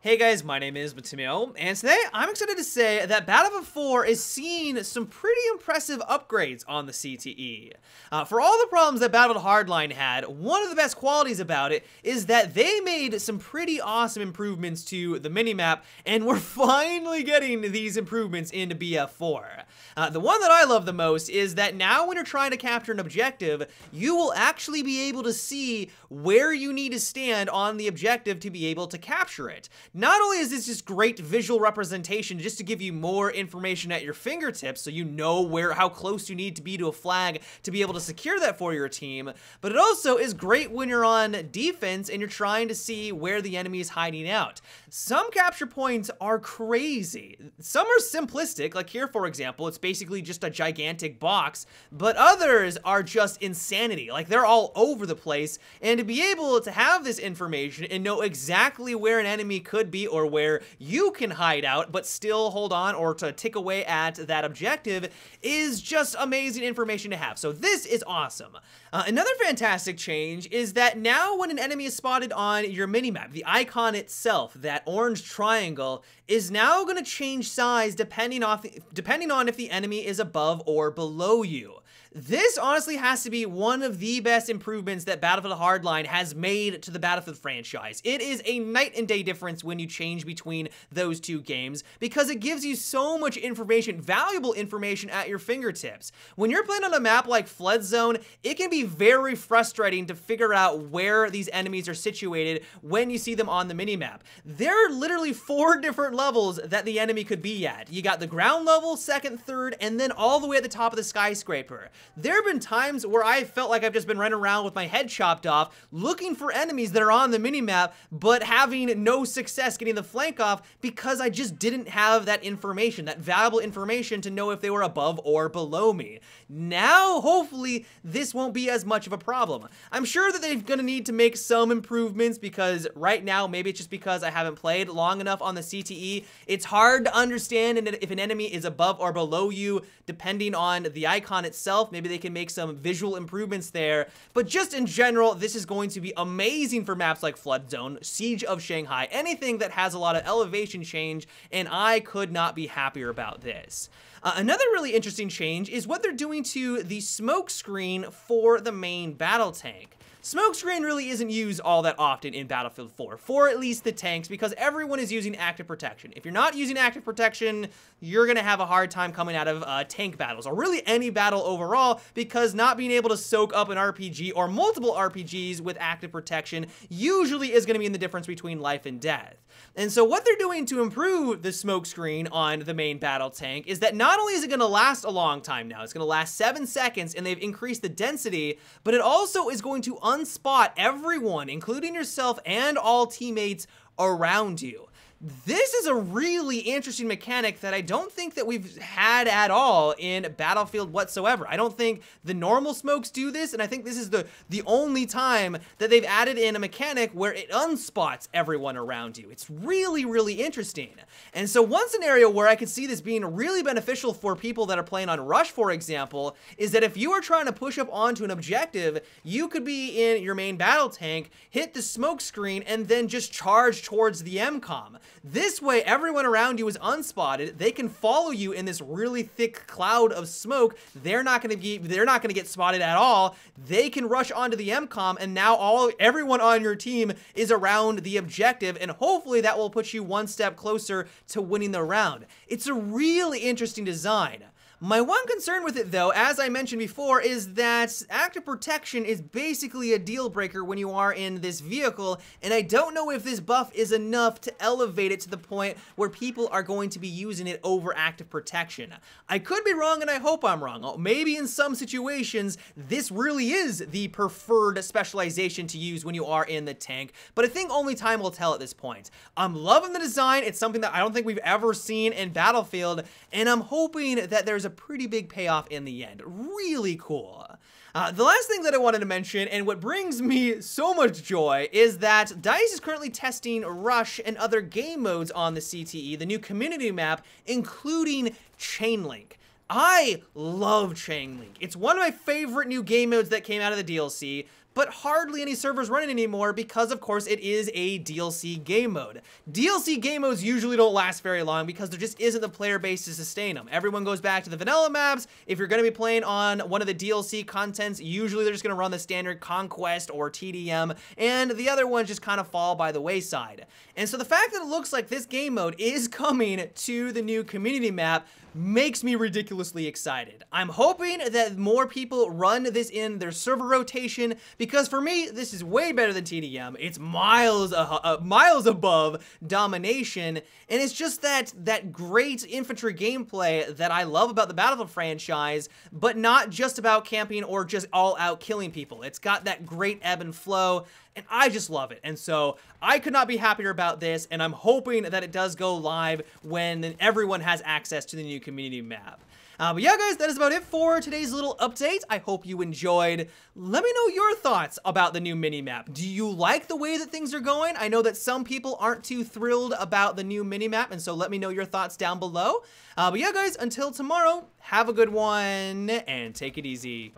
Hey guys, my name is Matimio, and today I'm excited to say that Battlefield 4 is seeing some pretty impressive upgrades on the CTE. For all the problems that Battlefield Hardline had, one of the best qualities about it is that they made some pretty awesome improvements to the minimap, and we're finally getting these improvements into BF4. The one that I love the most is that now when you're trying to capture an objective, you will actually be able to see where you need to stand on the objective to be able to capture it. Not only is this just great visual representation just to give you more information at your fingertips so you know how close you need to be to a flag to be able to secure that for your team, but it also is great when you're on defense and you're trying to see where the enemy is hiding out. Some capture points are crazy. Some are simplistic, like here for example, it's basically just a gigantic box, but others are just insanity. Like they're all over the place, and to be able to have this information and know exactly where an enemy could be or where you can hide out but still hold on or to tick away at that objective is just amazing information to have. So this is awesome. Another fantastic change is that now when an enemy is spotted on your minimap, the icon itself, that orange triangle, is now going to change size depending on if the enemy is above or below you. This honestly has to be one of the best improvements that Battlefield Hardline has made to the Battlefield franchise. It is a night and day difference when you change between those two games because it gives you so much information, valuable information at your fingertips. When you're playing on a map like Flood Zone, it can be very frustrating to figure out where these enemies are situated when you see them on the minimap. There are literally 4 different levels that the enemy could be at. You got the ground level, second, third, and then all the way at the top of the skyscraper. There have been times where I felt like I've just been running around with my head chopped off looking for enemies that are on the minimap but having no success getting the flank off because I just didn't have that information, that valuable information to know if they were above or below me. Now, hopefully, this won't be as much of a problem. I'm sure that they're going to need to make some improvements because right now, maybe it's just because I haven't played long enough on the CTE, it's hard to understand if an enemy is above or below you depending on the icon itself. Maybe they can make some visual improvements there, but just in general, this is going to be amazing for maps like Flood Zone, Siege of Shanghai, anything that has a lot of elevation change, and I could not be happier about this. Another really interesting change is what they're doing to the smoke screen for the main battle tank. Smoke screen really isn't used all that often in Battlefield 4, for at least the tanks, because everyone is using active protection. If you're not using active protection, you're gonna have a hard time coming out of tank battles, or really any battle overall, because not being able to soak up an RPG or multiple RPGs with active protection usually is gonna be in the difference between life and death. And so what they're doing to improve the smoke screen on the main battle tank is that not only is it gonna last a long time now, it's gonna last 7 seconds, and they've increased the density, but it also is going to unspot everyone, including yourself and all teammates around you. This is a really interesting mechanic that I don't think that we've had at all in Battlefield whatsoever. I don't think the normal smokes do this, and I think this is the only time that they've added in a mechanic where it unspots everyone around you. It's really, really interesting. And so one scenario where I could see this being really beneficial for people that are playing on Rush, for example, is that if you are trying to push up onto an objective, you could be in your main battle tank, hit the smoke screen, and then just charge towards the MCOM. This way, everyone around you is unspotted. They can follow you in this really thick cloud of smoke. They're not going to get spotted at all. They can rush onto the MCOM, and now everyone on your team is around the objective, and hopefully that will put you one step closer to winning the round. It's a really interesting design. My one concern with it, though, as I mentioned before, is that active protection is basically a deal breaker when you are in this vehicle, and I don't know if this buff is enough to elevate it to the point where people are going to be using it over active protection. I could be wrong, and I hope I'm wrong. Maybe in some situations, this really is the preferred specialization to use when you are in the tank, but I think only time will tell at this point. I'm loving the design. It's something that I don't think we've ever seen in Battlefield, and I'm hoping that there's a pretty big payoff in the end. Really cool. The last thing that I wanted to mention, and what brings me so much joy, is that DICE is currently testing Rush and other game modes on the CTE, the new community map, including Chainlink. I love Chainlink. It's one of my favorite new game modes that came out of the DLC, but hardly any servers running anymore because, of course, it is a DLC game mode. DLC game modes usually don't last very long because there just isn't the player base to sustain them. Everyone goes back to the vanilla maps. If you're going to be playing on one of the DLC contents, usually they're just going to run the standard Conquest or TDM, and the other ones just kind of fall by the wayside. And so the fact that it looks like this game mode is coming to the new community map makes me ridiculously excited. I'm hoping that more people run this in their server rotation, because for me, this is way better than TDM. It's miles above domination, and it's just that great infantry gameplay that I love about the Battlefield franchise, but not just about camping or just all-out killing people. It's got that great ebb and flow, and I just love it. And so I could not be happier about this, and I'm hoping that it does go live when everyone has access to the new community map. But yeah, guys, that is about it for today's little update. I hope you enjoyed. Let me know your thoughts about the new minimap. Do you like the way that things are going? I know that some people aren't too thrilled about the new minimap, and so let me know your thoughts down below. But yeah, guys, until tomorrow, have a good one, and take it easy.